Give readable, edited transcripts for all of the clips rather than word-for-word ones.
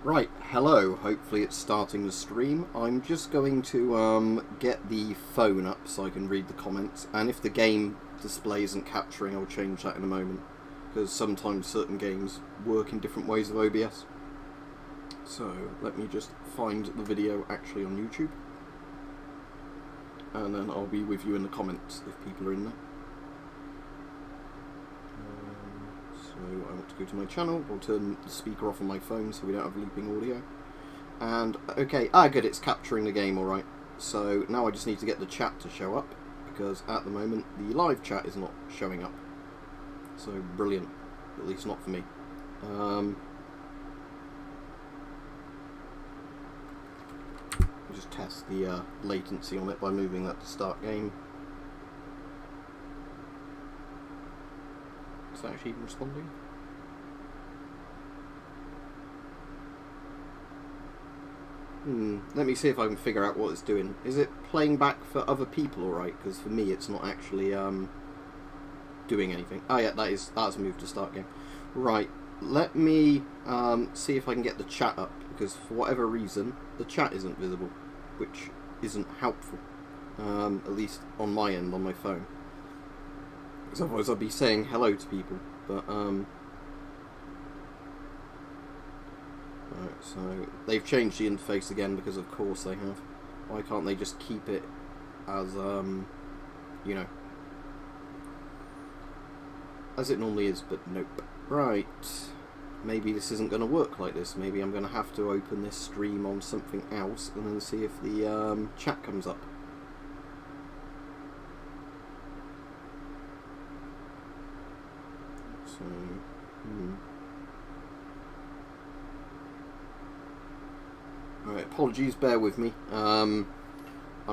Right, hello, hopefully it's starting the stream. I'm just going to get the phone up so I can read the comments, and if the game display isn't capturing, I'll change that in a moment, because sometimes certain games work in different ways of OBS. So, let me just find the video actually on YouTube, and then I'll be with you in the comments if people are in there. So I want to go to my channel, I'll turn the speaker off on my phone so we don't have looping audio. And, okay, good, it's capturing the game alright. So now I just need to get the chat to show up, because at the moment the live chat is not showing up. So, brilliant. At least not for me. Just test the latency on it by moving that to start game. Is that actually even responding? Let me see if I can figure out what it's doing. Is it playing back for other people alright? Because for me it's not actually doing anything. Oh yeah, that's a move to start game. Right, let me see if I can get the chat up, because for whatever reason the chat isn't visible, which isn't helpful, at least on my end, on my phone. Because otherwise I'd be saying hello to people, but right, so they've changed the interface again, because of course they have. Why can't they just keep it as you know, as it normally is? But nope. Right, maybe this isn't going to work like this. Maybe I'm going to have to open this stream on something else and then see if the chat comes up. So, Alright, apologies, bear with me. I'm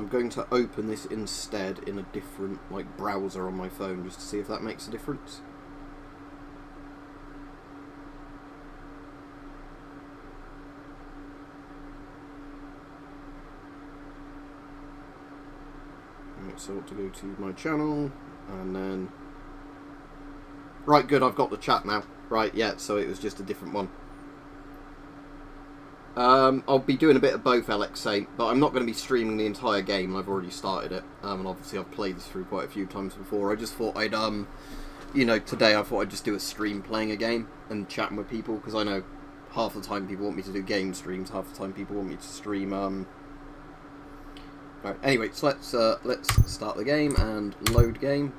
going to open this instead in a different browser on my phone, just to see if that makes a difference. Alright, so I want to go to my channel, and then... Right, good, I've got the chat now. Right, yeah, so it was just a different one. I'll be doing a bit of both, Alexei, but I'm not going to be streaming the entire game, and I've already started it. And obviously I've played this through quite a few times before. I just thought I'd, you know, today I thought I'd just do a stream playing a game and chatting with people, because I know half the time people want me to do game streams, half the time people want me to stream, Right, anyway, so let's start the game and load game.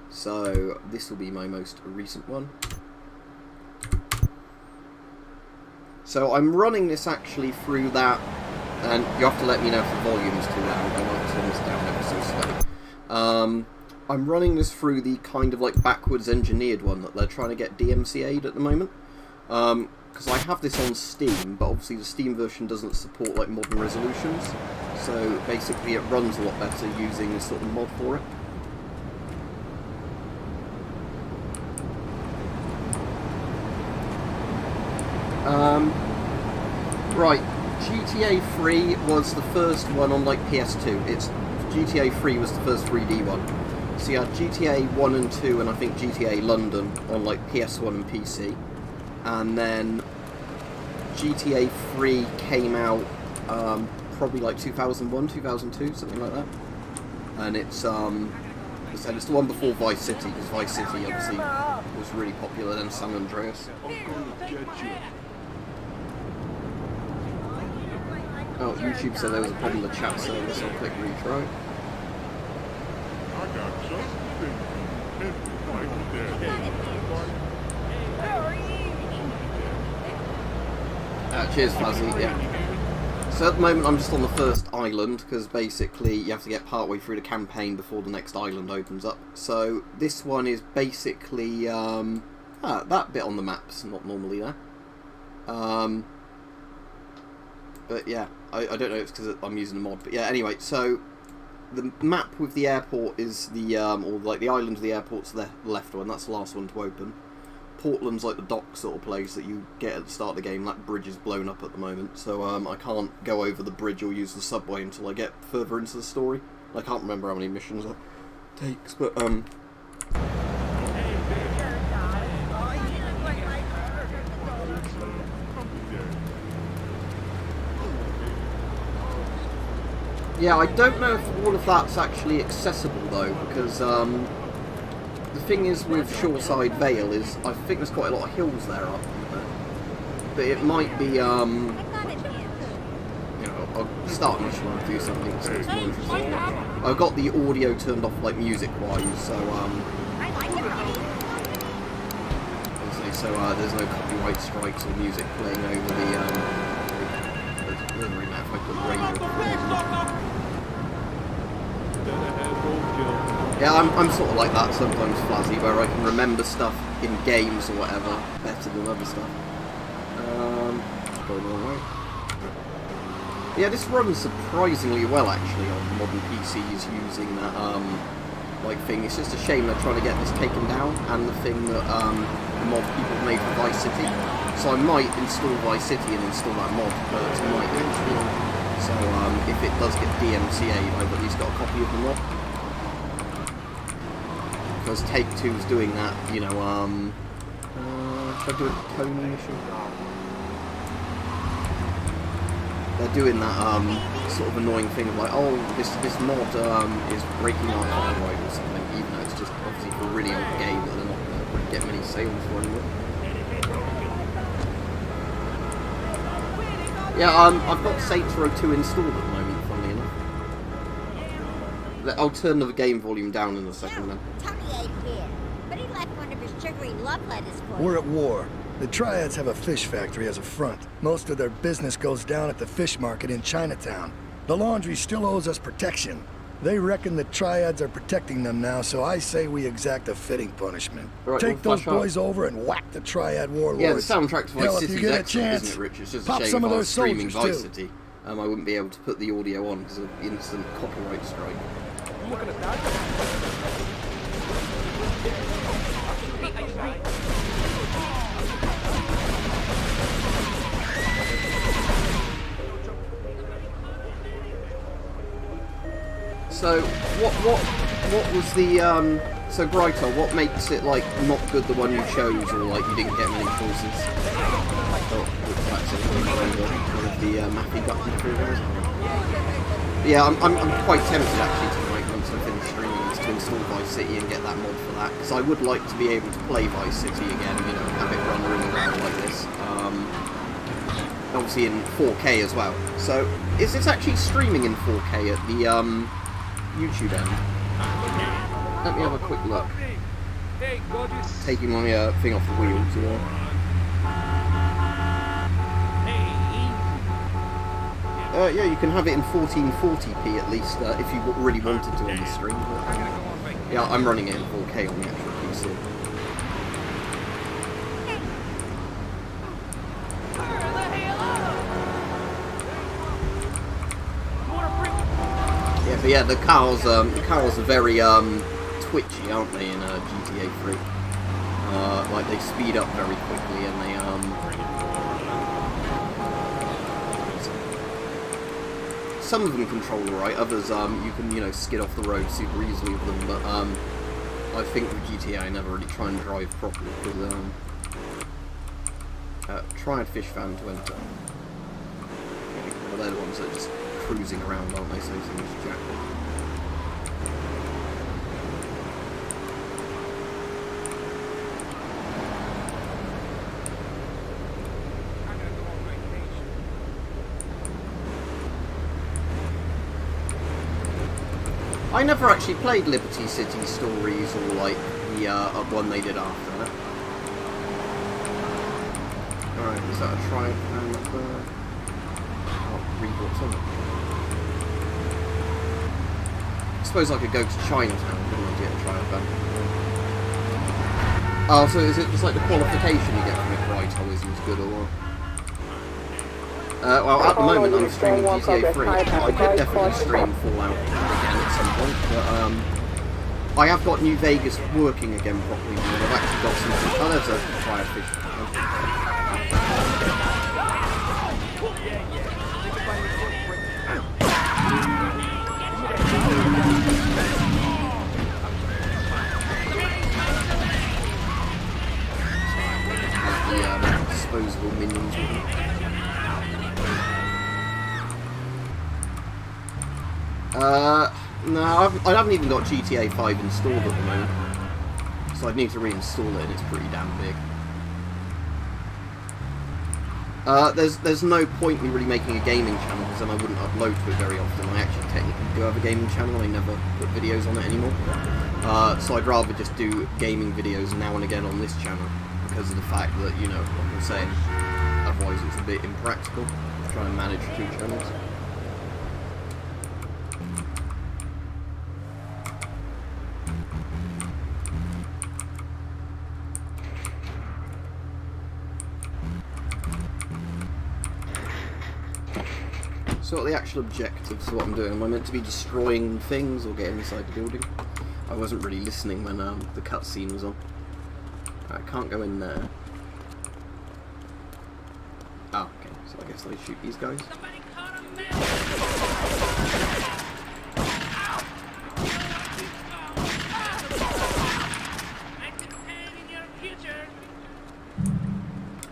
So this will be my most recent one. So I'm running this actually through that, and you have to let me know if the volume's too loud. I might turn this down ever so slightly. I'm running this through the kind of backwards engineered one that they're trying to get DMCA'd at the moment. Because I have this on Steam, but obviously the Steam version doesn't support modern resolutions. So basically it runs a lot better using this sort of mod for it. Right, GTA 3 was the first one on PS2. GTA 3 was the first 3D one. So you had GTA 1 and 2 and I think GTA London on PS1 and PC. And then GTA 3 came out probably 2001, 2002, something like that. And it's it's the one before Vice City, because Vice City obviously was really popular, then San Andreas. Oh, YouTube said there was a problem with the chat service, I'll click retry. Cheers, Fuzzy, yeah. So at the moment I'm just on the first island, because basically you have to get partway through the campaign before the next island opens up. So this one is basically, that bit on the map's not normally there. But yeah, I don't know if it's because I'm using a mod, but yeah, anyway, so the map with the airport is the, or the island of the airport's the left one, that's the last one to open. Portland's the dock sort of place that you get at the start of the game. That bridge is blown up at the moment, so I can't go over the bridge or use the subway until I get further into the story. I can't remember how many missions it takes, but Yeah, I don't know if all of that's actually accessible though, because the thing is with Shoreside Vale is I think there's quite a lot of hills there up there. But it might be I'll start mission and do something so it's more interesting. I've got the audio turned off like music wise, so there's no copyright strikes or music playing over the it doesn't really matter if I put radio. Yeah, I'm sort of like that sometimes, Flazzy, where I can remember stuff in games or whatever better than other stuff. Going the wrong way. Yeah, this runs surprisingly well actually on modern PCs using that like thing. It's just a shame they're trying to get this taken down, and the thing that the mod people made for Vice City. So I might install Vice City and install that mod, but tonight actually. So if it does get DMCA'd, I've at least got a copy of the mod. Because Take-Two's doing that, you know, should I do a Tony mission? They're doing that sort of annoying thing of like, oh, this mod is breaking our copyright or something, even though it's just obviously for a really old game that they're not going to get many sales for anymore. Yeah, I've got Saints Row 2 installed at the moment, funnily enough. I'll turn the game volume down in a second then. Tommy ain't here, but he left one of his sugary love letters for you. We're at war. The Triads have a fish factory as a front. Most of their business goes down at the fish market in Chinatown. The laundry still owes us protection. They reckon the Triads are protecting them now, so I say we exact a fitting punishment. Right, take those boys over and whack the Triad warlords. Yeah, the soundtrack to Vice Hell, City is excellent, isn't it, Rich? It's just a shame if I was streaming Vice City, I wouldn't be able to put the audio on because of the instant copyright strike. I'm looking at that. So what was the so Grytor, what makes it like not good the one you chose, or like you didn't get many choices? Oh, that's it. One of the mappy button through. Yeah, I'm quite tempted actually tonight once I finish streaming is to install Vice City and get that mod for that, because I would like to be able to play Vice City again, you know, have it run really well like this. Obviously in 4K as well. So is this actually streaming in 4K at the YouTube end? Let me have a quick look. Taking my thing off the wheels, yeah. Yeah, you can have it in 1440p at least if you really wanted to on the stream. But, yeah, I'm running it in 4K on the actual PC. Yeah, but yeah, the cars are very twitchy, aren't they, in GTA 3? Like they speed up very quickly, and they some of them control alright, others you can, you know, skid off the road super easily with them, but I think with GTA I never really try and drive properly, because Triad Fish Fan to enter. Well, they're the ones that are just cruising around, aren't they, so things jack. I never actually played Liberty City Stories or like the one they did after that. Alright, is that a Triad fan up there? I'll read what's on it. I suppose I could go to Chinatown, couldn't I, to get a Triad fan? Oh, so is it just like the qualification you get from it, right? Oh, isn't as good or what? Well, at the moment I'm streaming GTA 3. I could definitely stream Fallout again at some point, but I have got New Vegas working again properly now. I've actually got some... Oh, there's a Triad Fish. The disposable minions with them. No, I haven't even got GTA 5 installed at the moment. So I'd need to reinstall it, and it's pretty damn big. There's no point in me really making a gaming channel, because then I wouldn't upload to it very often. I actually technically do have a gaming channel, I never put videos on it anymore. So I'd rather just do gaming videos now and again on this channel, because of the fact that, you know, like I'm saying, otherwise it's a bit impractical to try and manage 2 channels. So what are the actual objectives of what I'm doing? Am I meant to be destroying things or getting inside the building? I wasn't really listening when the cutscene was on. I can't go in there. Oh, okay. So I guess I shoot these guys.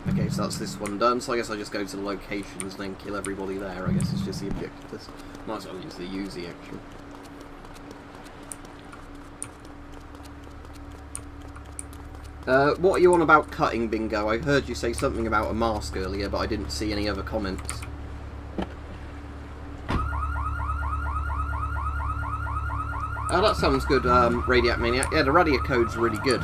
Okay, so that's this one done, so I guess I just go to the locations and then kill everybody there. I guess it's just the objective. This might as well use the Uzi actually. What are you on about cutting, Bingo? I heard you say something about a mask earlier, but I didn't see any other comments. Oh, that sounds good, Radiac Maniac. Yeah, the radio code's really good.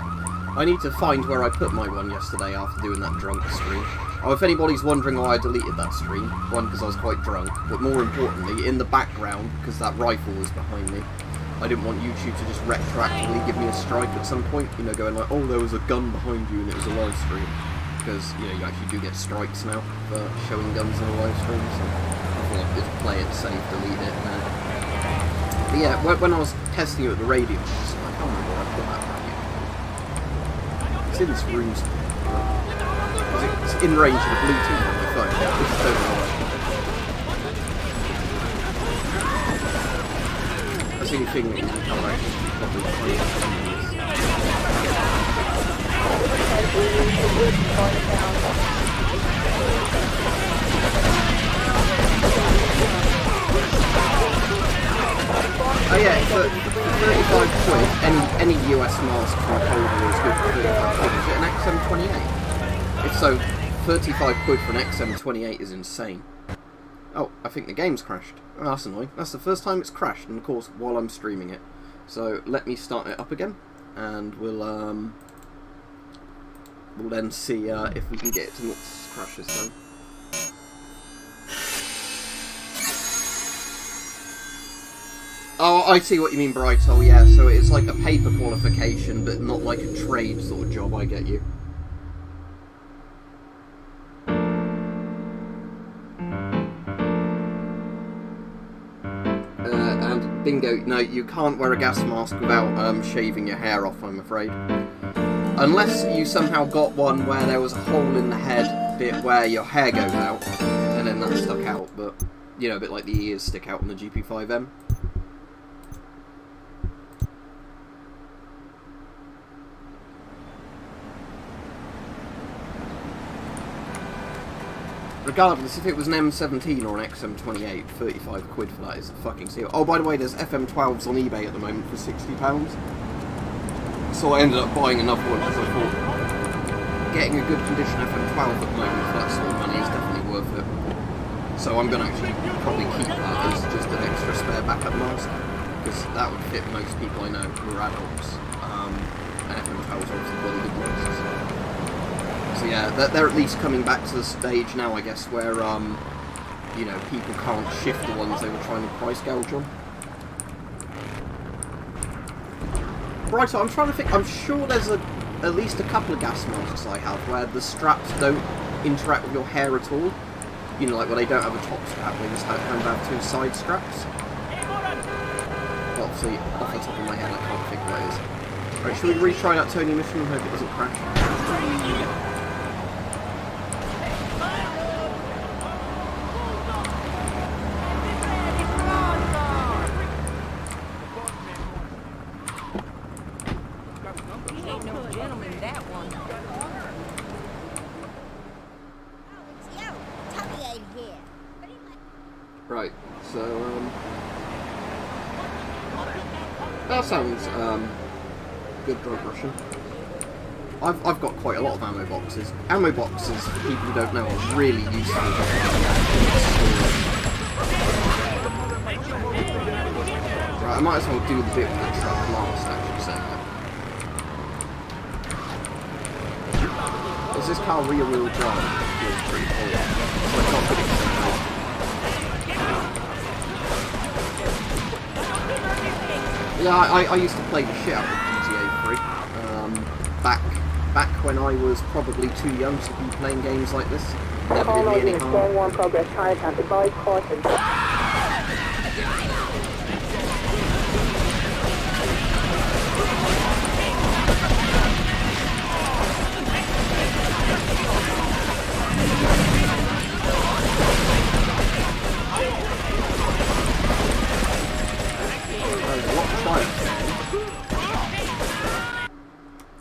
I need to find where I put my one yesterday after doing that drunk stream. Oh, if anybody's wondering why I deleted that stream, one, because I was quite drunk, but more importantly, in the background, because that rifle was behind me, I didn't want YouTube to just retroactively give me a strike at some point, you know, going like, oh, there was a gun behind you and it was a live stream. Because, you know, you actually do get strikes now for showing guns in a live stream, so I thought I'd just play it safe, delete it, and then... But yeah, when I was testing it with the radio, I was like, I can't remember where I put that radio. It's in this room. It's in range of the Bluetooth on my phone. Which is totally alright. That's the only thing that you can actually probably play. Oh yeah, for 35 quid, any US mask from Coldwell is good for 35 quid. Is it an XM28? If so, 35 quid for an XM28 is insane. Oh, I think the game's crashed. Oh, that's annoying. That's the first time it's crashed, and of course, while I'm streaming it. So, let me start it up again, and we'll then see if we can get it to not crash this time. Oh, I see what you mean, Brighto, yeah, so it's like a paper qualification, but not like a trade sort of job, I get you. And bingo, no, you can't wear a gas mask without shaving your hair off, I'm afraid. Unless you somehow got one where there was a hole in the head bit where your hair goes out, and then that stuck out, but, you know, a bit like the ears stick out on the GP5M. Regardless, if it was an M17 or an XM28, 35 quid for that is a fucking steal. Oh, by the way, there's FM12s on eBay at the moment for £60. So I ended up buying another one because I thought getting a good condition FM12 at the moment for that sort of money is definitely worth it. So I'm going to actually probably keep that as just an extra spare backup mask, because that would fit most people I know who are adults. And FM12s are obviously bloody good masks. So yeah, they're at least coming back to the stage now, I guess, where, you know, people can't shift the ones they were trying to price gouge on. Right, so I'm trying to think, I'm sure there's at least a couple of gas masks I have where the straps don't interact with your hair at all. You know, like where they don't have a top strap, they just kind of have 2 side straps. But obviously, off the top of my head, I can't think what it is. Right, should we retry that Tony mission and hope it doesn't crash? Tommy ain't here. But he Right, so, That sounds good, Drunk Russian. I've got quite a lot of ammo boxes. Ammo boxes, for people who don't know, are really useful. Right, I might as well do the bit with the truck last, actually, saying that. Is this car rear-wheel drive? Feels pretty cool. So it's not good acceleration. Yeah, I used to play the shit out of GTA 3. Back when I was probably too young to be playing games like this. Never did me any harm. One progress, Chinatown, advise caution.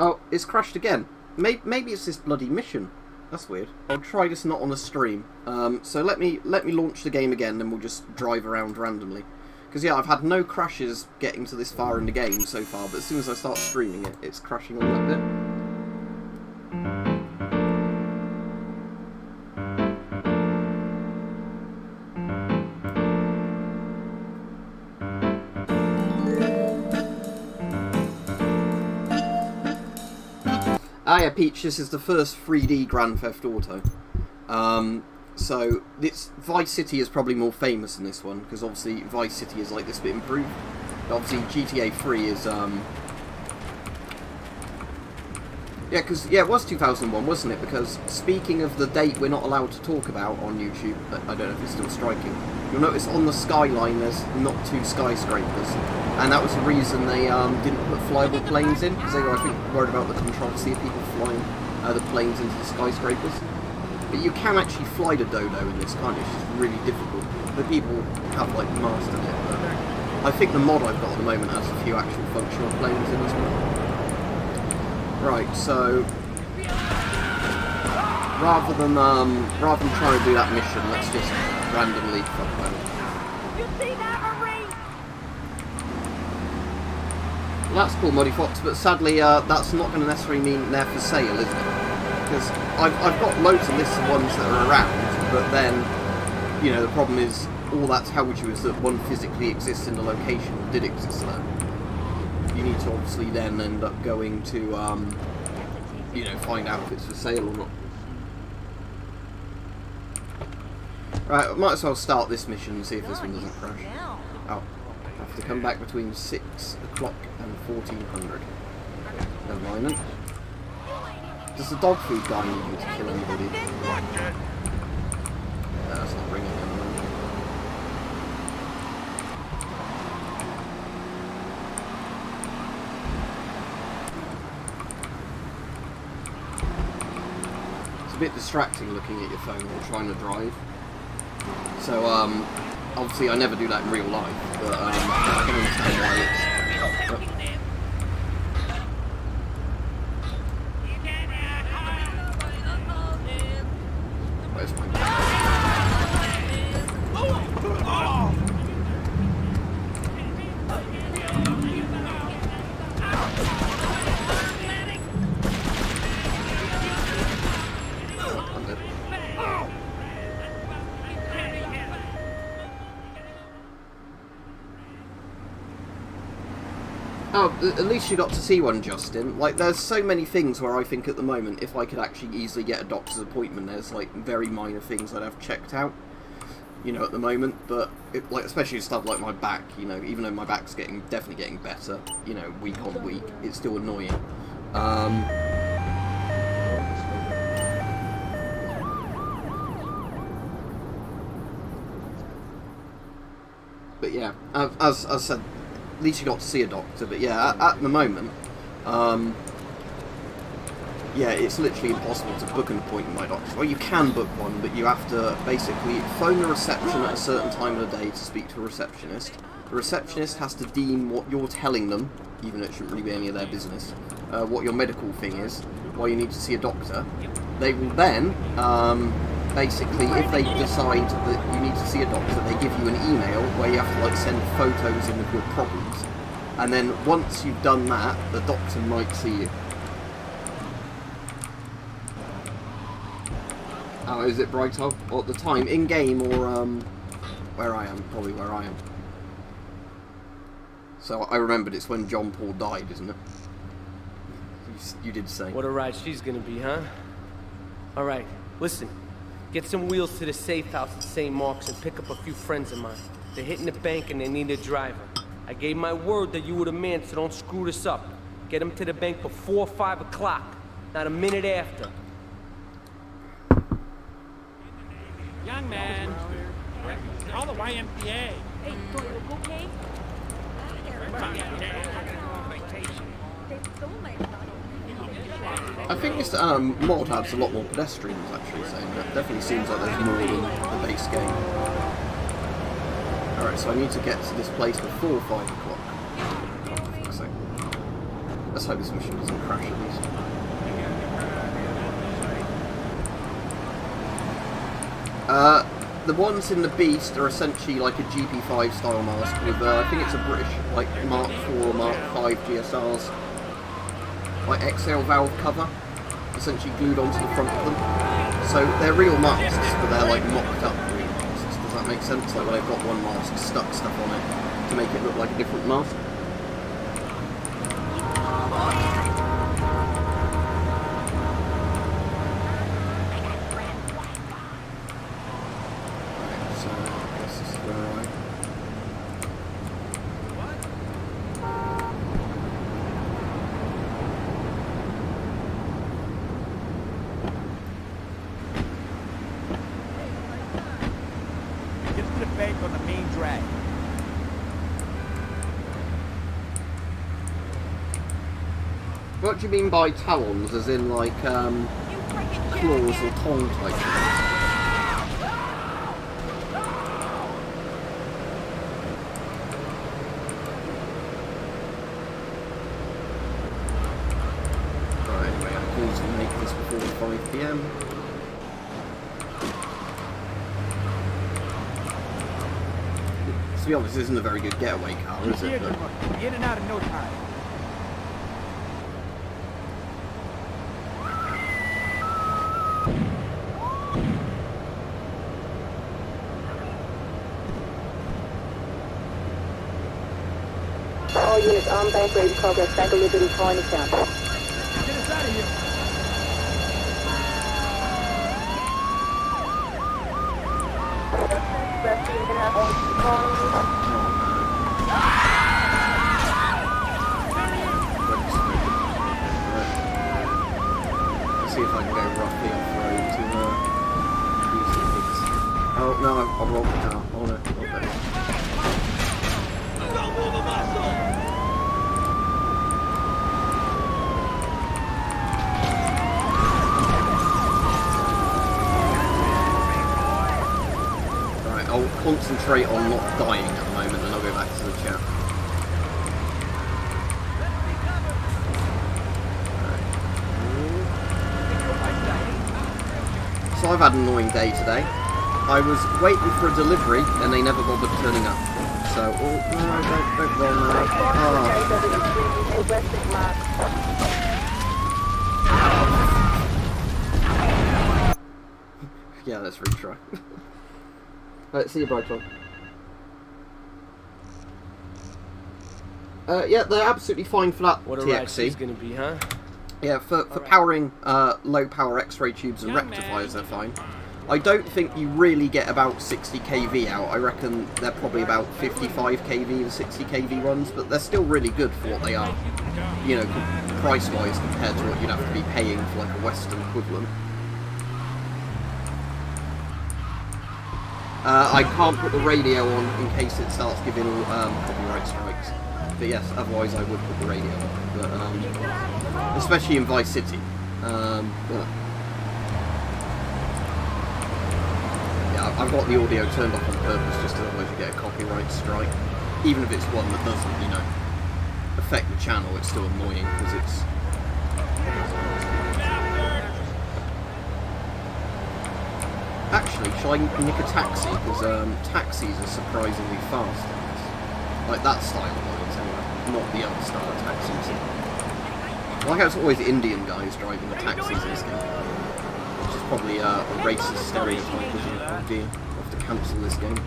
Oh, it's crashed again. Maybe it's this bloody mission. That's weird. I'll try this not on a stream. So let me launch the game again, and we'll just drive around randomly. Because yeah, I've had no crashes getting to this far in the game so far, but as soon as I start streaming it, it's crashing on that bit. Ah yeah, Peach, this is the first 3D Grand Theft Auto. So, Vice City is probably more famous than this one, because obviously Vice City is like this bit improved. But obviously GTA 3 is, yeah, because, yeah, it was 2001, wasn't it? Because, speaking of the date we're not allowed to talk about on YouTube, I don't know if it's still striking, you'll notice on the skyline there's not 2 skyscrapers. And that was the reason they didn't put flyable planes in, because they were, I think, worried about the controversy of people flying the planes into the skyscrapers. But you can actually fly the Dodo in this, can't you? It's just really difficult. The people have, like, mastered it. But I think the mod I've got at the moment has a few actual functional planes in as well. Right, so rather than trying to do that mission, let's just randomly fuck around. You see that, Marie? Well, that's cool, Muddy Fox, but sadly that's not going to necessarily mean they're for sale, is it? Because I've got loads of lists of ones that are around, but then, you know, the problem is all that tells you is that one physically exists in the location, or did exist there. You need to obviously then end up going to, you know, find out if it's for sale or not. Right, I might as well start this mission and see if this one doesn't crash. Oh, I have to come back between 6 o'clock and 1400. Never mind then. Does the dog food guy need me to kill anybody? No, that's not ringing anymore. It's a bit distracting looking at your phone while trying to drive. So, obviously I never do that in real life, but I can understand why it's... Where's my... Oh, at least you got to see one, Justin. Like, there's so many things where I think at the moment, if I could actually easily get a doctor's appointment, there's, like, very minor things I'd have checked out, you know, at the moment. But, like, especially stuff like my back, you know, even though my back's definitely getting better, you know, week on week, it's still annoying. But, yeah, as I said, at least you got to see a doctor, but yeah, at the moment, yeah, it's literally impossible to book an appointment with my doctor. Well, you can book one, but you have to basically phone the reception at a certain time of the day to speak to a receptionist. The receptionist has to deem what you're telling them, even though it shouldn't really be any of their business, what your medical thing is, why you need to see a doctor. They will then, basically, if they decide that you need to see a doctor, they give you an email where you have to, like, send photos in of your problems. And then once you've done that, the doctor might see you. Oh, is it Brighthole? Or at the time, in-game or where I am? Probably where I am. So I remembered it's when John Paul died, isn't it? You did say. What a ride she's gonna be, huh? Alright, listen. Get some wheels to the safe house at St. Mark's and pick up a few friends of mine. They're hitting the bank and they need a driver. I gave my word that you were the man, so don't screw this up. Get them to the bank before 5 o'clock, not a minute after. Young man, call the YMCA. Hey, Doyle, okay? I think this mod has a lot more pedestrians actually, so that definitely seems like there's more than the base game. Alright, so I need to get to this place before 5 o'clock. Oh, for fuck's sake. Let's hope this mission doesn't crash at least. The ones in the Beast are essentially like a GP5 style mask with, I think it's a British, like Mark 4 or Mark 5 GSRs, like exhale valve cover, essentially glued onto the front of them. So they're real masks, but they're like mocked up real masks. Does that make sense? Like when they've got one mask stuck stuff on it to make it look like a different mask. On the main drag. What do you mean by talons? As in like claws or tongue type things? Right, anyway, I'm going to make this before 5 PM. To be honest, this isn't a very good getaway car, is it? But... in and out in no time. All units on bank rate progress back to Liberty Chinatown. Get us out of here. Let's see if I can go roughly off-road to use the things. Oh no, I've rolled the car. Oh no, not there. Right, I'll concentrate on not dying at the moment and I'll go back to the chat. So I've had an annoying day today. I was waiting for a delivery and they never bothered turning up. So, oh, no, don't roll now. Yeah, let's retry. Right, see you, Brighton. Yeah, they're absolutely fine for that What a TXC. ride she's gonna be, huh? Yeah, for powering low power X-ray tubes and rectifiers, they're fine. I don't think you really get about 60 kV out. I reckon they're probably about 55 kV and 60 kV runs, but they're still really good for what they are. You know, price-wise compared to what you'd have to be paying for like a Western equivalent. I can't put the radio on in case it starts giving copyright strikes. But yes, otherwise I would put the radio on. But, especially in Vice City. But yeah, I've got the audio turned off on purpose just to otherwise you get a copyright strike. Even if it's one that doesn't, you know, affect the channel, it's still annoying because it's... Actually, shall I nick a taxi? Because taxis are surprisingly fast on this. Like that style of lines, anyway. not the other style of taxis. I like how it's always Indian guys driving the taxis in this game. Which is probably a racist stereotype, isn't it? Oh dear, I'll have to cancel this game.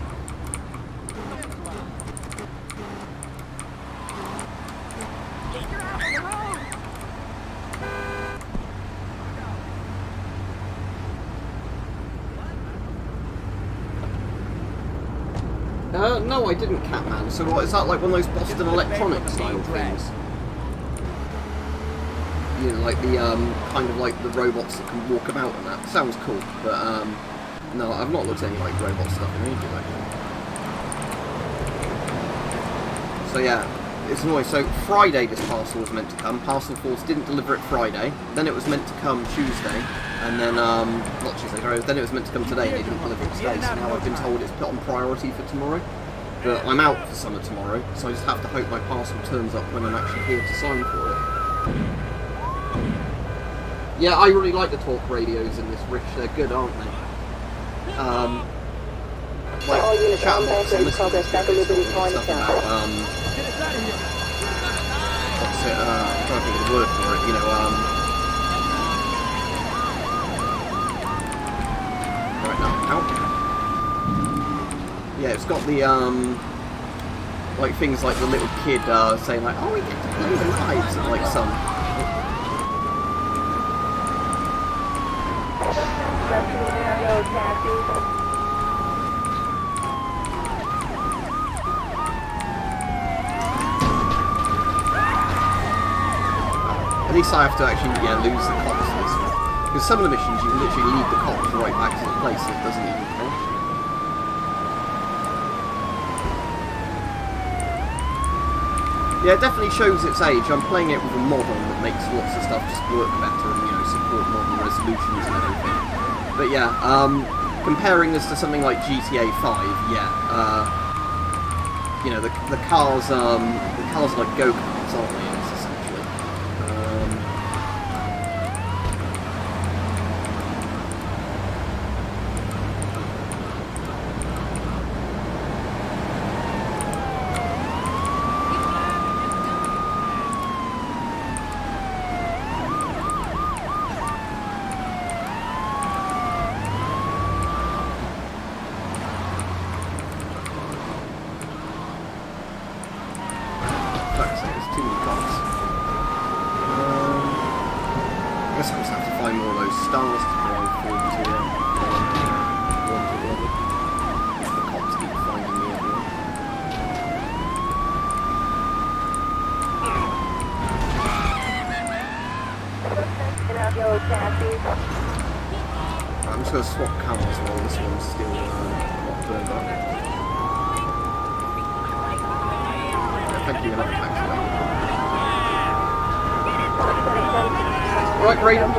No, I didn't, Catman. So what, is that like one of those Boston Electronics style things? You know, like the, kind of like the robots that can walk about and that. Sounds cool, but, no, I've not looked at any, like, robot stuff in ages, actually. So yeah, it's annoying. So Friday this parcel was meant to come. Parcel Force didn't deliver it Friday. Then it was meant to come Tuesday. And then, not Tuesday, sorry, then it was meant to come today and they didn't deliver it today. So now I've been told it's put on priority for tomorrow. But I'm out for summer tomorrow, so I just have to hope my parcel turns up when I'm actually here to sign for it. Yeah, I really like the talk radios in this, Rich. They're good, aren't they? Like, All units chat on box Bank Road Progress back to Liberty stuff Chinatown. about, what's it, I'm trying to think of the word for it, you know, right now, out. Yeah, it's got the, like things like the little kid, saying like, oh, we get to play the knives, and like some. At least I have to actually, yeah, lose the cops for this one. Because some of the missions you can literally lead the cops right back to the place and it doesn't even count. Yeah, it definitely shows its age. I'm playing it with a mod on that makes lots of stuff just work better and, you know, support modern resolutions and everything. But yeah, comparing this to something like GTA 5, yeah, you know, the cars are like go-karts, aren't they? I'm just going to swap cars while this one's still not burned up. Thank you, another taxi. Alright, great. Yeah,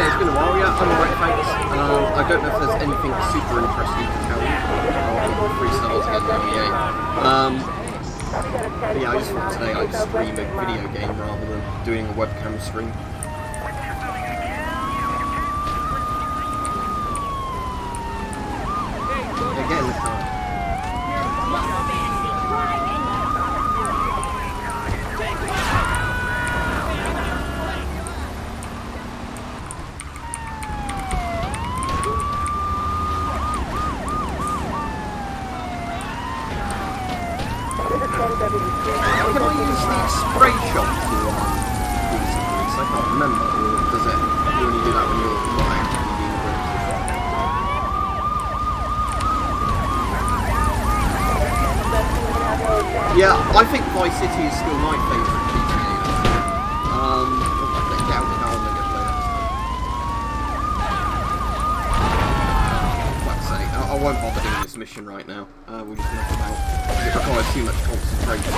it's been a while, yeah, I'm alright, thanks. I don't know if there's anything super interesting to tell you. I'll give 3 stars again on EA. But yeah, I just thought today I'd stream a video game rather than doing a webcam stream. Yeah, get in the car. Can I use the spray shot to do these police? I can't remember, or does it? You only do that when you're not actually being aggressive. Yeah, I think Vice City is still my favourite GTA. I'll doubt it how I'm going to play that. Like I say, I won't bother doing this mission right now. We'll just knock them out. It requires too much concentration.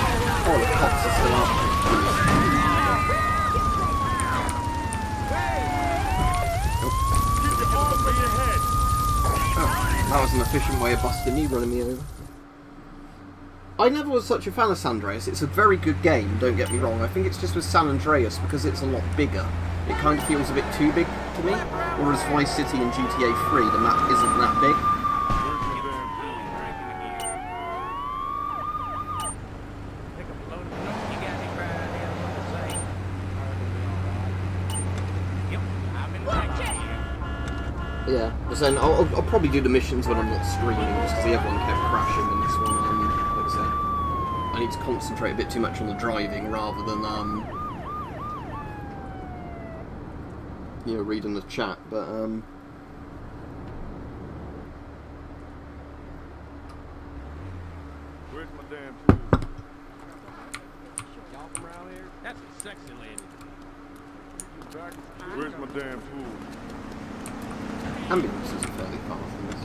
Oh, the cops are still after me. Oh, that was an efficient way of busting me, running me over. I never was such a fan of San Andreas. It's a very good game, don't get me wrong. I think it's just with San Andreas, because it's a lot bigger, it kind of feels a bit too big to me. Whereas Vice City and GTA 3, the map isn't that big. Yeah, but then I'll probably do the missions when I'm not streaming, just because the other one kept crashing and this one, like I said, I need to concentrate a bit too much on the driving rather than, you know, reading the chat, but, Where's my damn tools? Y'all from around here? That's a sexy lady. Where's my damn pool? ambulances are fairly fast in this.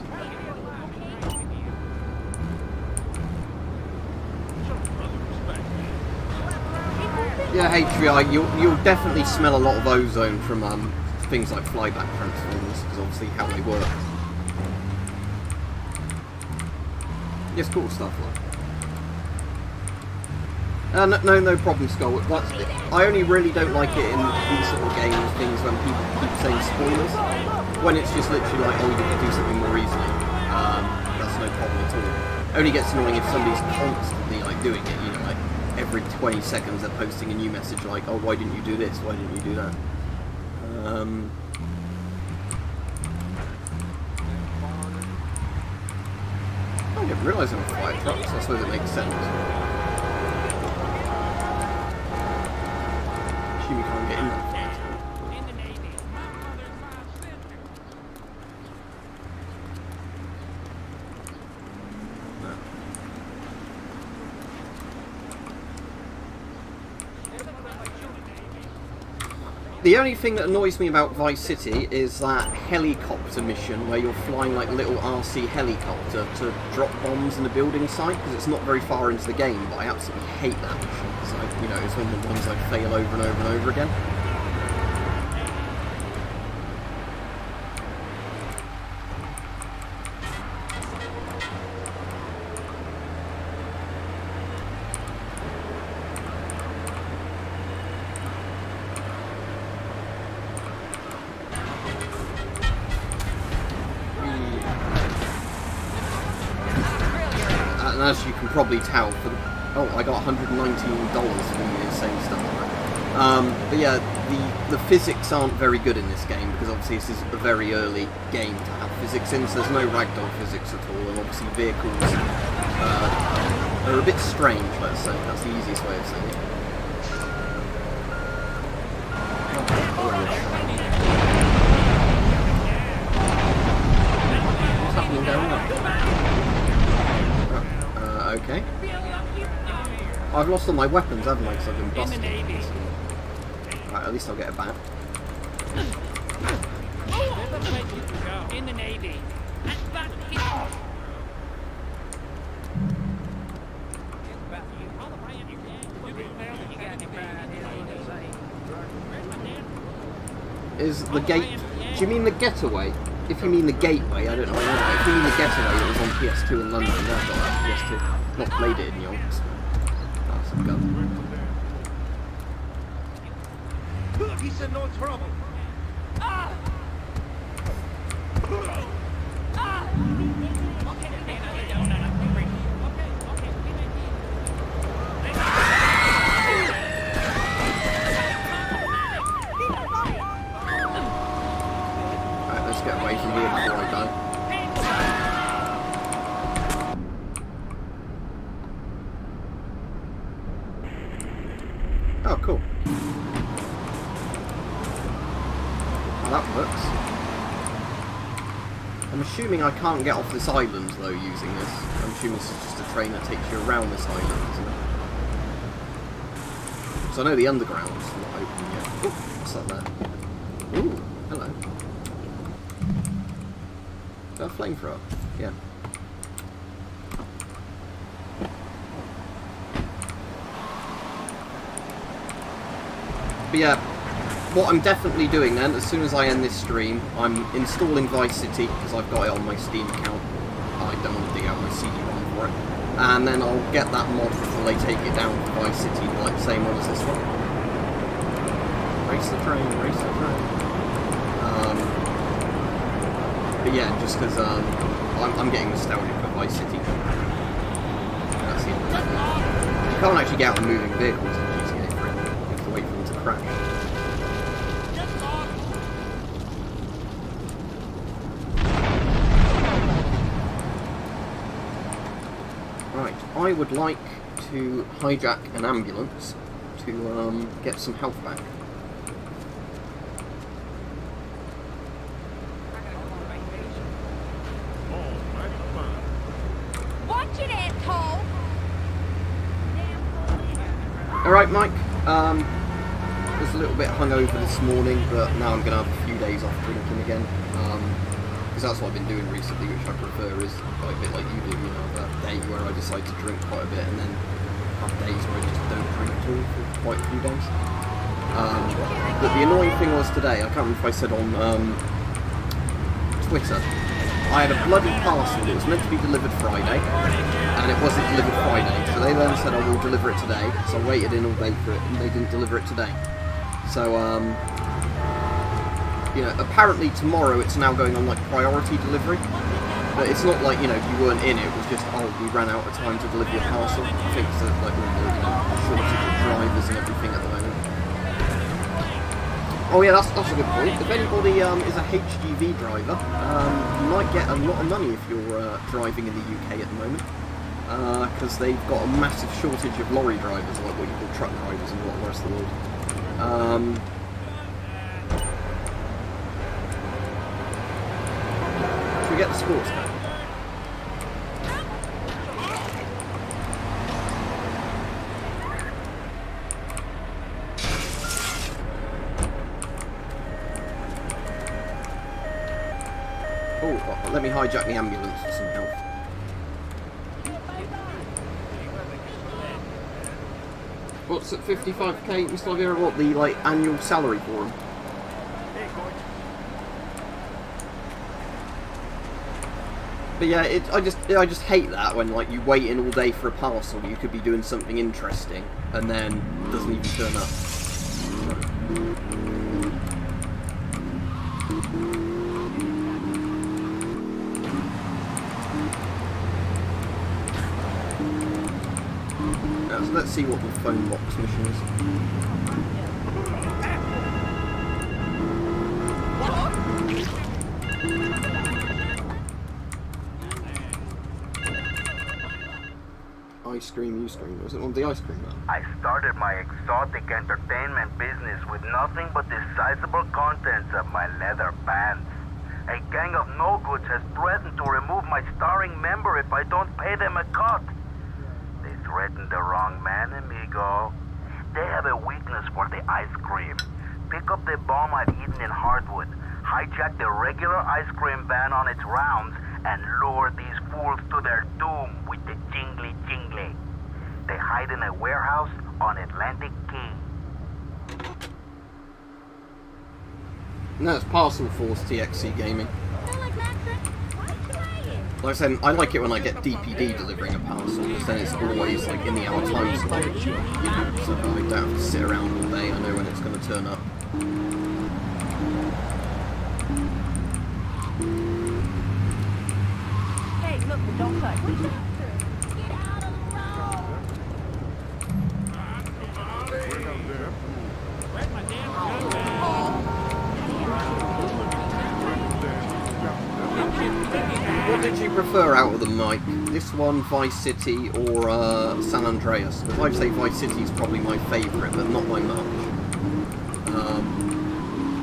Yeah, HVI, you'll definitely smell a lot of ozone from things like flyback transformers, because obviously how they work. Yes, cool stuff, like. No problem, Skull. I only really don't like it in these sort of games, things when people keep saying spoilers. When it's just literally like, oh, you could do something more easily. That's no problem at all. It only gets annoying if somebody's constantly like doing it, you know, like every 20 seconds they're posting a new message like, oh, why didn't you do this? Why didn't you do that? I didn't realise there were fire trucks. I suppose it makes sense. Assume you can't get in that fire truck. The only thing that annoys me about Vice City is that helicopter mission where you're flying like little RC helicopter to drop bombs in the building site, because it's not very far into the game, but I absolutely hate that mission, because you know, it's one of the ones I fail over and over and over again. And as you can probably tell, oh, I got $119 for the same stuff. But yeah, the physics aren't very good in this game, because obviously this is a very early game to have physics in, so there's no ragdoll physics at all, and obviously vehicles are a bit strange, let's say. That's the easiest way of saying it. What's happening down there? Okay. I've lost all my weapons, haven't I? Because I've been busted. Right, at least I'll get it back. In the Navy. Is the gate... Do you mean the getaway? If you mean the gateway, I don't know. If you mean the getaway, it was on PS2 in London. I've got that PS2. Not played it in Yonks. That's a gun. He said no trouble. Alright, let's get away from here before I die. Oh, cool. Well, that works. I'm assuming I can't get off this island, though, using this. I'm assuming this is just a train that takes you around this island, isn't it? So I know the underground's not open yet. Ooh, what's that there? Ooh, hello. Is that a flamethrower? Yeah. But yeah, what I'm definitely doing then, as soon as I end this stream, I'm installing Vice City, because I've got it on my Steam account. I don't want to dig out my CD-ROM for it. And then I'll get that mod before they take it down to Vice City, like the same one as this one. Race the train, race the train. But yeah, just because I'm getting nostalgic for Vice City. That's the end of it. You can't actually get out of moving vehicles in GTA 3. You have to wait for them to crash. I would like to hijack an ambulance to get some health back. Watch it, asshole! Alright, Mike. Was a little bit hungover this morning, but now I'm going to have a few days off drinking again. Because that's what I've been doing recently, which I prefer, is quite a bit like you do, you know, that day where I decide to drink quite a bit and then have days where I just don't drink at all for quite a few days. But the annoying thing was today, I can't remember if I said on Twitter, I had a bloody parcel that was meant to be delivered Friday, and it wasn't delivered Friday. So they then said, I will deliver it today. So I waited in all day for it, and they didn't deliver it today. So, you know, apparently tomorrow it's now going on like priority delivery. But it's not like, you know, you weren't in it was just, oh, we ran out of time to deliver your parcel. I think it's like all the, you know, shortage of drivers and everything at the moment. Oh yeah, that's a good point. If anybody is a HGV driver, you might get a lot of money if you're driving in the UK at the moment. Because they've got a massive shortage of lorry drivers, like what you call truck drivers and a lot of the rest of the world. Should we get the sports car? Oh, let me hijack the ambulance for some help. What's at 55k, Mr. Oliveira? What, the like annual salary for him? But yeah, I just hate that when like you wait in all day for a parcel. You could be doing something interesting, and then it doesn't even turn up. Let's see what the phone box mission is. Ice cream, you scream. Was it one of the ice cream man? I started my exotic entertainment business with nothing but the sizable contents of my leather pants. A gang of no-goods has threatened to remove my starring member if I don't pay them a cut. Threatened the wrong man, amigo. They have a weakness for the ice cream. Pick up the bomb I've eaten in Hardwood, hijack the regular ice cream van on its rounds, and lure these fools to their doom with the jingly jingly. They hide in a warehouse on Atlantic Key. No, it's Parcel Force TXC Gaming. Like I said, I like it when I get DPD delivering a parcel, because then it's always like in the hour time slot, you know, so I don't have to sit around all day. I know when it's going to turn up. Hey, look, don't cut. What did you prefer out of them, Mike? This one, Vice City, or San Andreas? Because I'd say Vice City is probably my favourite, but not by much.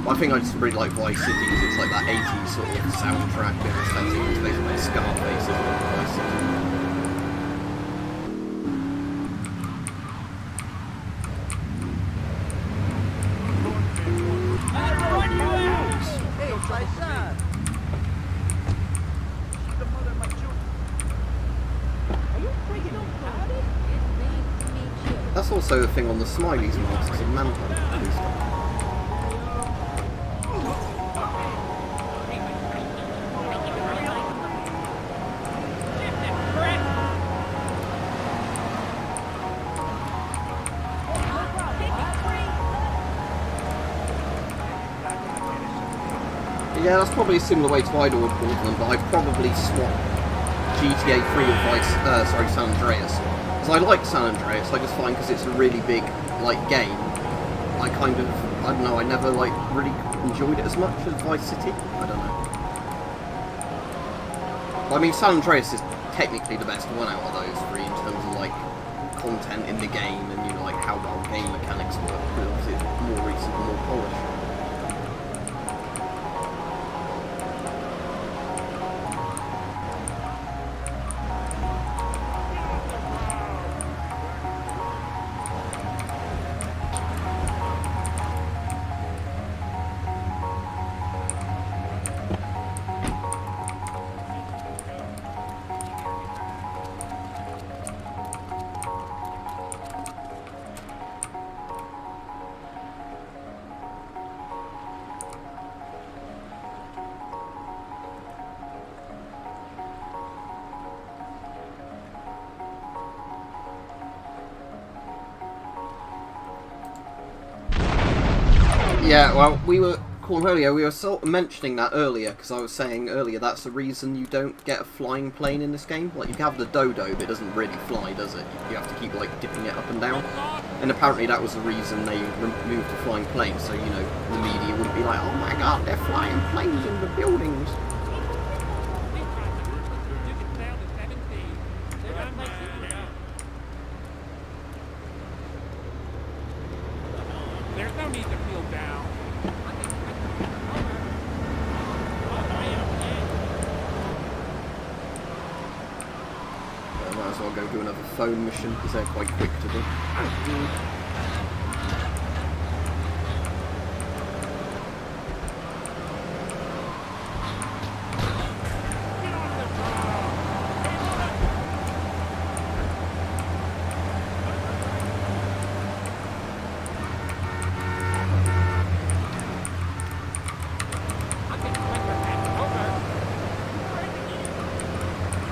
I think I just really like Vice City because it's like that 80s sort of soundtrack and aesthetic. It's basically like Scarface, isn't it? Vice City. That's also a thing on the Smileys masks in Manhunt. Yeah, that's probably a similar way to I'd order them, but I'd probably swap GTA 3 or San Andreas. Because I like San Andreas, I just find because it's a really big, like, game, I don't know, I never, like, really enjoyed it as much as Vice City. I don't know. I mean, San Andreas is technically the best one out of those three in terms of content in the game and you know like how well game mechanics work. But obviously it's more recent and more polished. Yeah, well, we were sort of mentioning that earlier, because I was saying earlier that's the reason you don't get a flying plane in this game. Like, you can have the Dodo, but it doesn't really fly, does it? You have to keep, like, dipping it up and down. And apparently that was the reason they removed the flying plane, so, you know, the media wouldn't be like, oh my god, they're flying planes in the buildings. There's no need to feel down. I might as well go do another phone mission, because they're quite quick to do.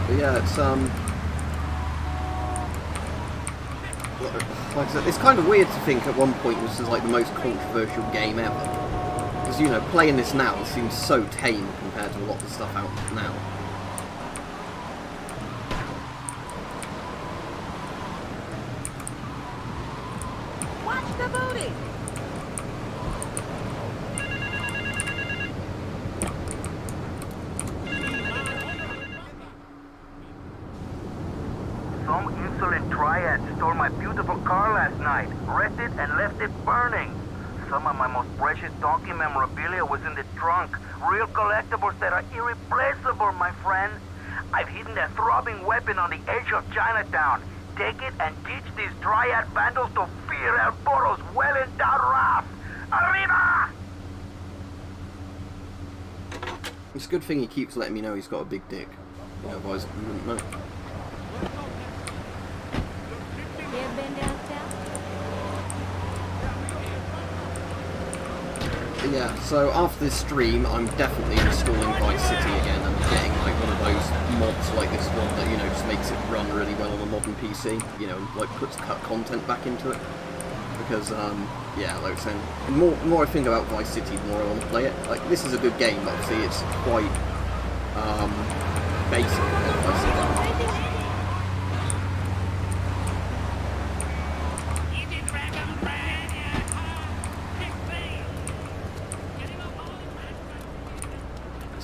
But yeah, it's like I said, it's kind of weird to think at one point this is like the most controversial game ever. Because, you know, playing this now seems so tame compared to a lot of the stuff out now. Watch the booty! Some insolent triad stole my beautiful car last night, wrecked it and left it burning. Some of my most precious donkey memorabilia was in the trunk. Real collectibles that are irreplaceable, my friend. I've hidden a throbbing weapon on the edge of Chinatown. Take it and teach these triad vandals to fear El Poro's well-endowed wrath. Arriba! It's a good thing he keeps letting me know he's got a big dick. You know, otherwise we wouldn't know. You ever been downtown? But yeah, so after this stream, I'm definitely installing Vice City again and getting like one of those mods like this one that, you know, just makes it run really well on a modern PC, you know, like puts cut content back into it. Because, yeah, like I was saying, the more I think about Vice City, the more I want to play it. Like, this is a good game, but obviously it's quite, basic compared to Vice City.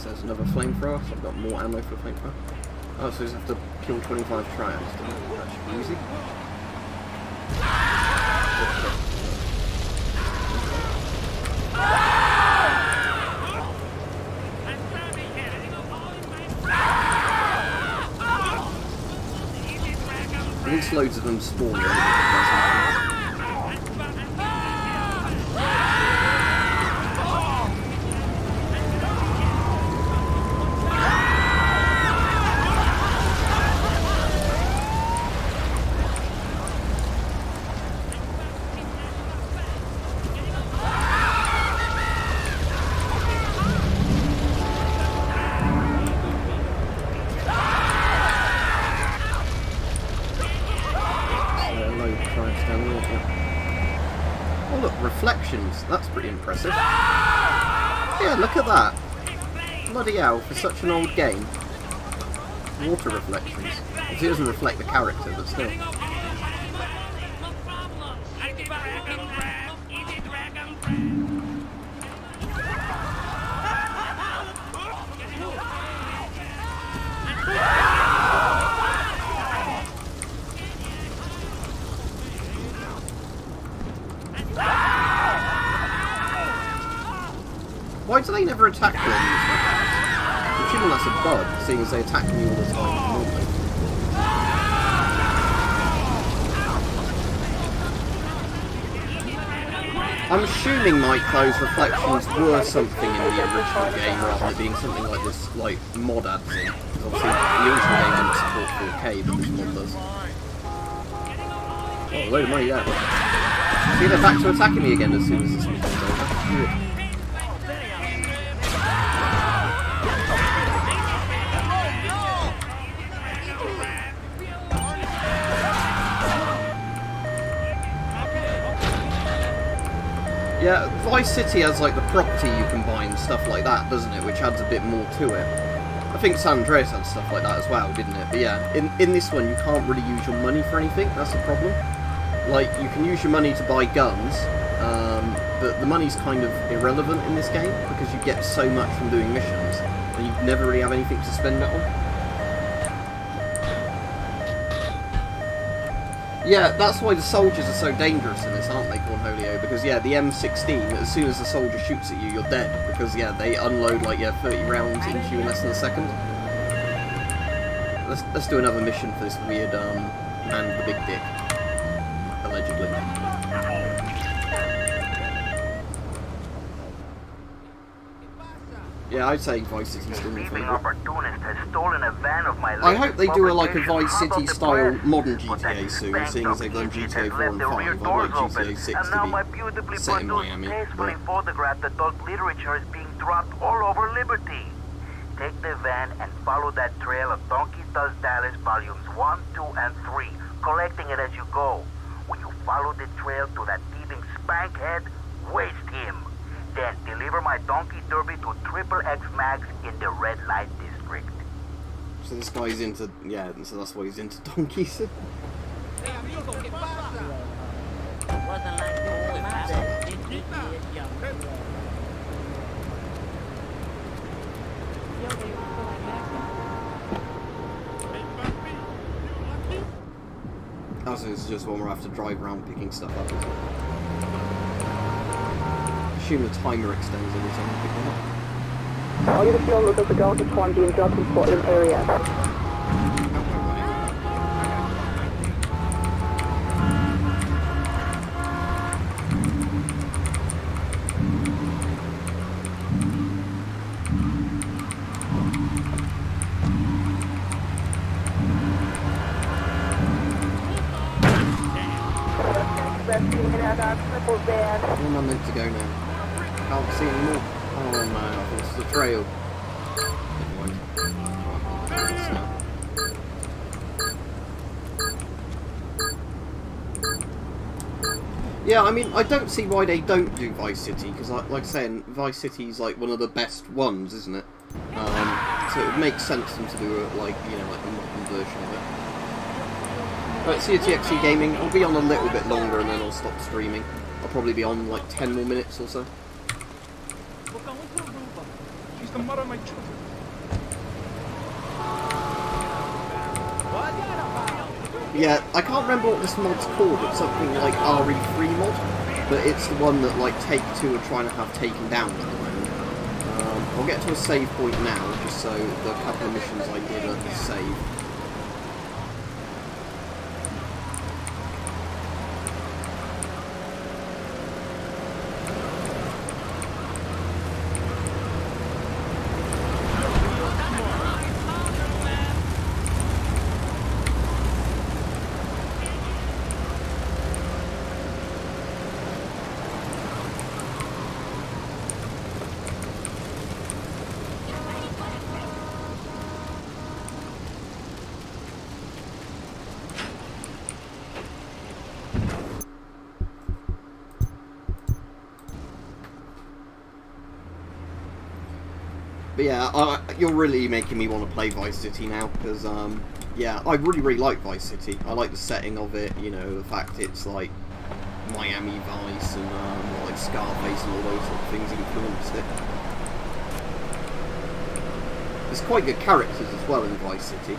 There's another flamethrower, so I've got more ammo for flamethrower. Oh, so I just have to kill 25 trials. That should be easy. At least loads of them spawning. Oh look, reflections. That's pretty impressive. Yeah, look at that. Bloody hell, for such an old game. Water reflections. It doesn't reflect the character, but still. do they never attack you on these weapons? I'm assuming that's a bug, seeing as they attack me all the time normally. I'm assuming, Mike, those reflections were something in the original game rather than it being something like this, like, mod adds in. Because obviously the original game didn't support 4K, but this mod does. Oh, a load of money there. See, they're back to attacking me again as soon as this mission's over. Weird. Yeah, Vice City has like the property you can buy and stuff like that, doesn't it? Which adds a bit more to it. I think San Andreas had stuff like that as well, didn't it? But yeah, in this one you can't really use your money for anything, that's the problem. Like, you can use your money to buy guns, but the money's kind of irrelevant in this game because you get so much from doing missions and you never really have anything to spend it on. Yeah, that's why the soldiers are so dangerous in this, aren't they, Cornholio? Because, yeah, the M16, as soon as the soldier shoots at you, you're dead. Because, yeah, they unload, like, 30 rounds into you in less than a second. Let's do another mission for this weird, man with the big dick. Allegedly. Yeah, I'd say Vice City's still my favourite. Opportunist has stolen a van of my I hope they do a like a publication Vice City out of the style press. modern But that GTA soon, bank seeing as they've done donkey GTA 4 has and left the rear 5. I'd doors like open, GTA 6 and now my to beautifully be set in produced Miami. tastefully But photographed adult literature is being dropped all over Liberty. Take the van and follow that trail of Donkey Does Dallas volumes 1, 2, and 3, collecting it as you go. When you follow the trail to that thieving spankhead, waste him. Then deliver my Donkey Derby to Triple X Max in the red light district. so this guy's into, yeah, so that's why he's into donkeys. Oh, so it's just one where I have to drive around picking stuff up, isn't it? I assume the timer extends every time I pick one up. All units being looked at the Delta 1 being dropped in Portland area. Where am I meant to go now? Can't see anymore. Oh no, I've lost the trail. Never mind. Right, now. Yeah, I mean, I don't see why they don't do Vice City, because like I said, Vice City is like one of the best ones, isn't it? So it would make sense for them to do it like, you know, like the modern version of it. But CTXE Gaming, I'll be on a little bit longer and then I'll stop streaming. I'll probably be on like 10 more minutes or so. She's the mother of my children. Yeah, I can't remember what this mod's called. It's something like RE3 mod, but it's the one that like Take-Two are trying to have taken down at the moment. I'll get to a save point now, just so the couple of missions I did are saved. But yeah, you're really making me want to play Vice City now, because, yeah, I really like Vice City. I like the setting of it, you know, the fact it's, like, Miami Vice and, like, Scarface and all those sort of things influenced it. There's quite good characters as well in Vice City.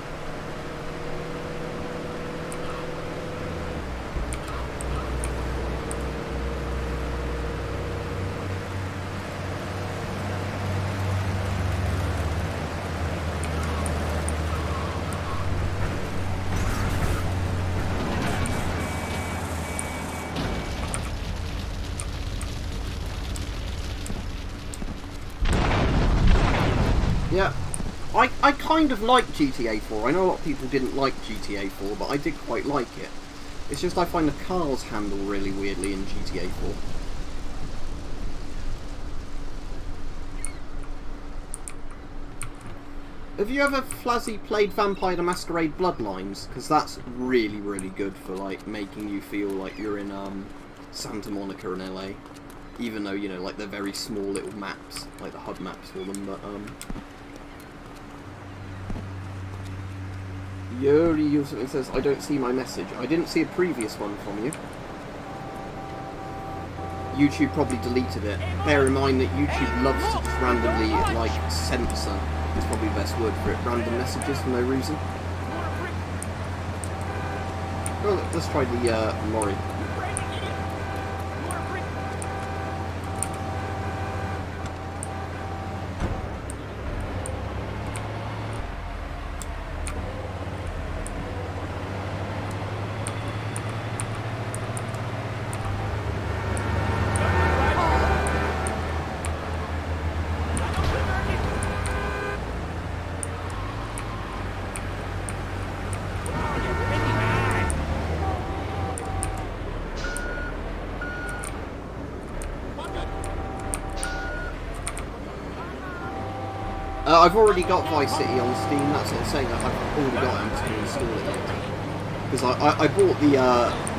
I kind of like GTA 4. I know a lot of people didn't like GTA 4, but I did quite like it. It's just I find the cars handle really weirdly in GTA 4. Have you ever, Flazzy, played Vampire the Masquerade Bloodlines? Because that's really, really good for, like, making you feel like you're in, Santa Monica in LA. Even though, you know, like, they're very small little maps, like the HUD maps for them, but, Yuri something says, I don't see my message. I didn't see a previous one from you. YouTube probably deleted it. Bear in mind that YouTube loves to just randomly, like, censor. Is probably the best word for it. Random messages for no reason. Well, let's try the lorry. I've already got Vice City on Steam, that's what I'm saying, I've already got it, I'm just going to install it. Because I bought the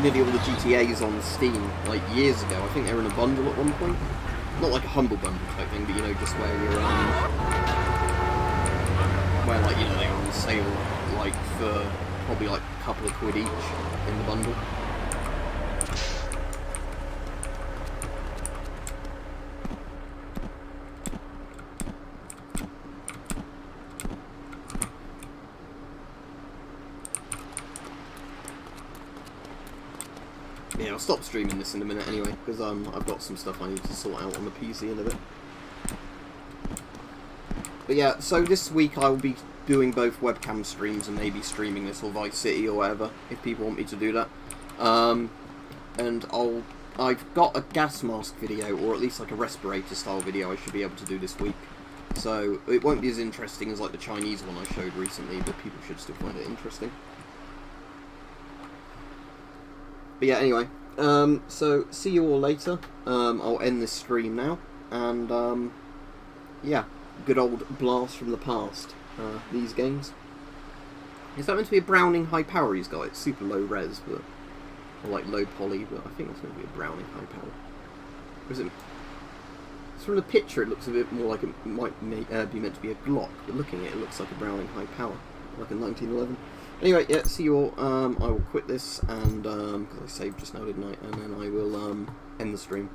nearly all the GTAs on Steam, like, years ago. I think they were in a bundle at one point. Not like a humble bundle type thing, but, you know, just where you're, where, like, you know, they were on sale, like, for probably, like, a couple of quid each in the bundle. Yeah, I'll stop streaming this in a minute anyway, because I've got some stuff I need to sort out on the PC in a bit. But yeah, so this week I'll be doing both webcam streams and maybe streaming this or Vice City or whatever, if people want me to do that. And I've got a gas mask video, or at least like a respirator style video I should be able to do this week. So it won't be as interesting as like the Chinese one I showed recently, but people should still find it interesting. But yeah, anyway, so see you all later. I'll end this stream now, and yeah, good old blast from the past, these games. Is that meant to be a Browning high power he's got? It's super low res, but, or like low poly, but I think it's meant to be a Browning high power. Or is it? So from the picture it looks a bit more like it might be meant to be a Glock, but looking at it, it looks like a Browning high power, like a 1911. Anyway, yeah, see you all. I will quit this, and because I saved just now, didn't I? And then I will end the stream.